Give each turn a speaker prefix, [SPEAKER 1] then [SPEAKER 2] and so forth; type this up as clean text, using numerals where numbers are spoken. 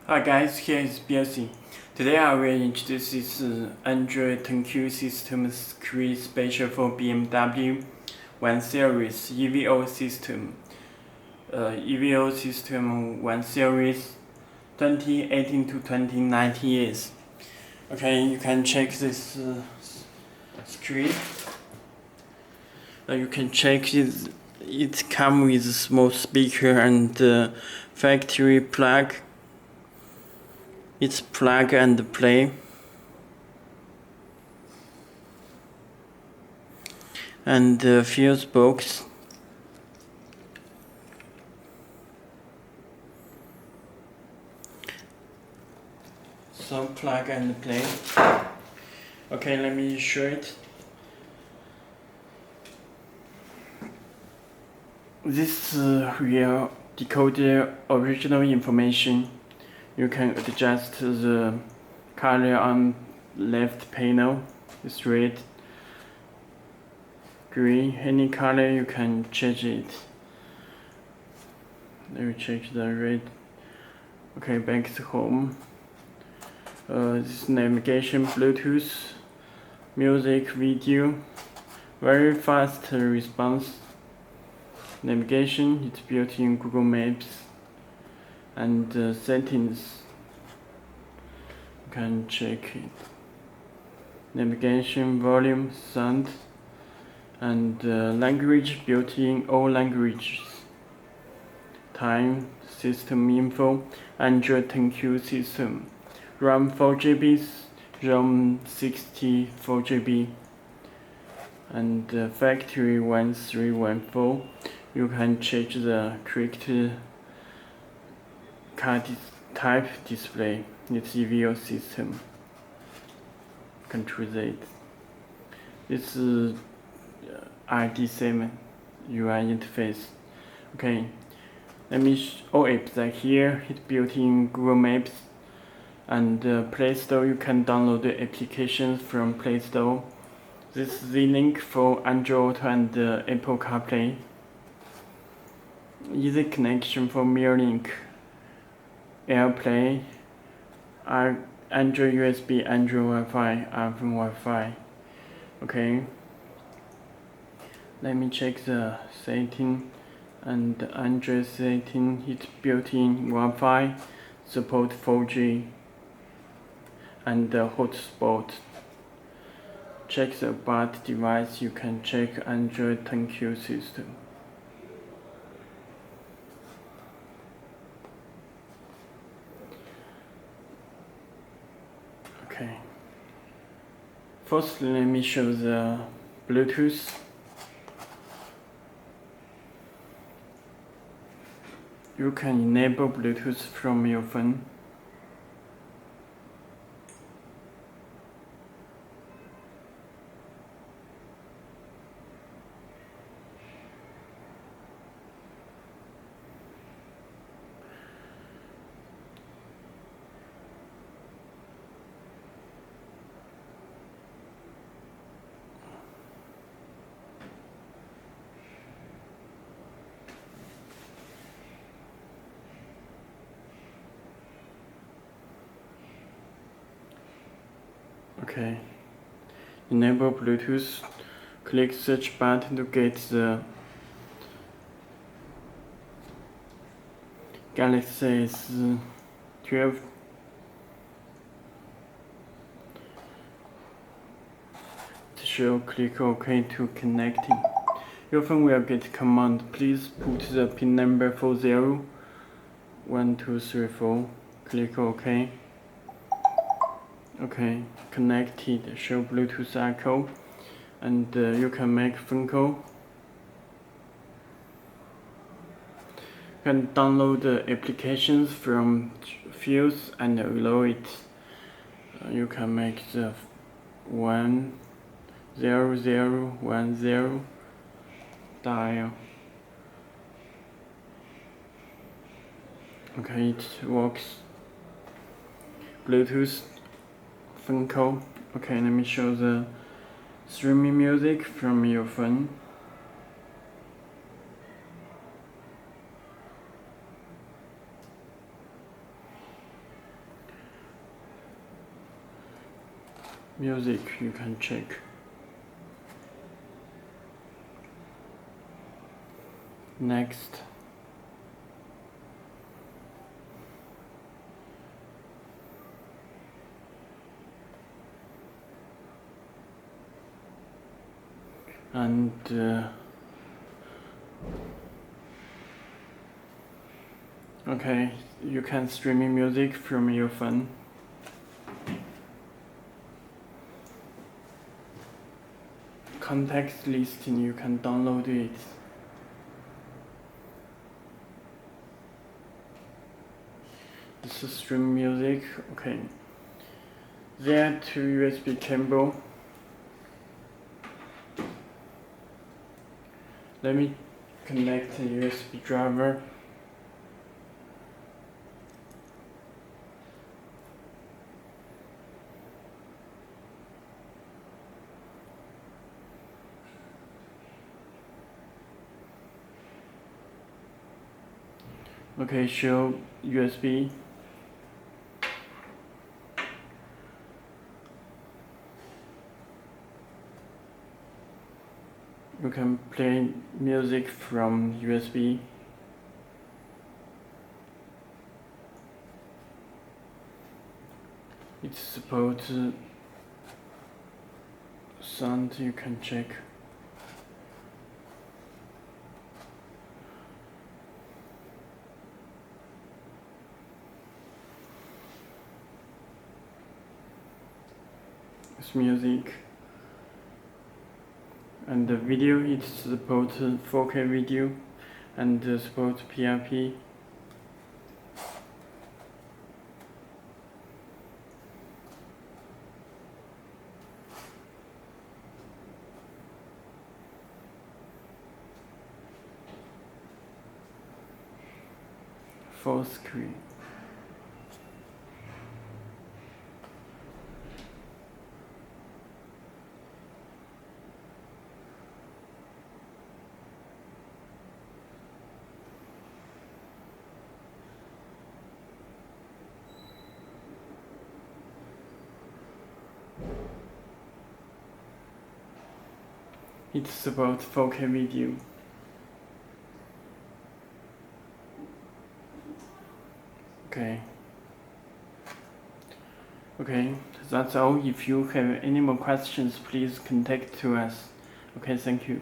[SPEAKER 1] Hi guys, here is Belsee. Today I will introduce this Android 10Q system created special for BMW 1 Series EVO system. EVO system 1 Series 2018 to 2019 years. Okay, you can check this screen. You can check it comes with a small speaker and factory plug. It's plug and play. And the fuse box. So plug and play. Okay, let me show it. This will decode the original information. You can adjust the color on left panel. It's red, green, any color you can change it. Let me change the red. Okay, back to home. This navigation, Bluetooth, music, video, very fast response. Navigation, it's built in Google Maps. And settings, you can check it. Navigation, volume, sound, and language built in all languages. Time, system info, Android 10Q system, RAM 4GB, ROM 64GB, and factory 1314. You can change the correct car type display. It's EVO system. Control Z. This is ID7 UI interface. Okay, let me all apps are here. It's built in Google Maps and Play Store. You can download the applications from Play Store. This is the link for Android Auto and Apple CarPlay. Easy connection for MirrorLink, AirPlay, Android USB, Android Wi-Fi, iPhone Wi-Fi. Okay. Let me check the setting and Android setting. It's built-in Wi-Fi, support 4G and hotspot. Check the about device. You can check Android 10Q system. Okay. First, let me show the Bluetooth. You can enable Bluetooth from your phone. Okay, enable Bluetooth. Click search button to get the Galaxy S12. Click OK to connecting. Your phone will get command. Please put the pin number 401234. Click OK. Okay, connected. Show Bluetooth icon, and you can make phone call. You can download the applications from Fuse and reload it. You can make the 10010 dial. Okay, it works. Bluetooth phone call. Okay, let me show the streaming music from your phone. music you can check. Next. And okay, you can stream music from your phone. Context listing, you can download it. This is stream music. Okay. There are two USB cable. Let me connect a USB driver. Okay, show USB. You can play music from USB. It supports sound, you can check. It's music. And the video, it supports 4K video and supports PRP. Full screen. It supports 4K video. Okay, that's all. If you have any more questions, please contact to us. Okay, thank you.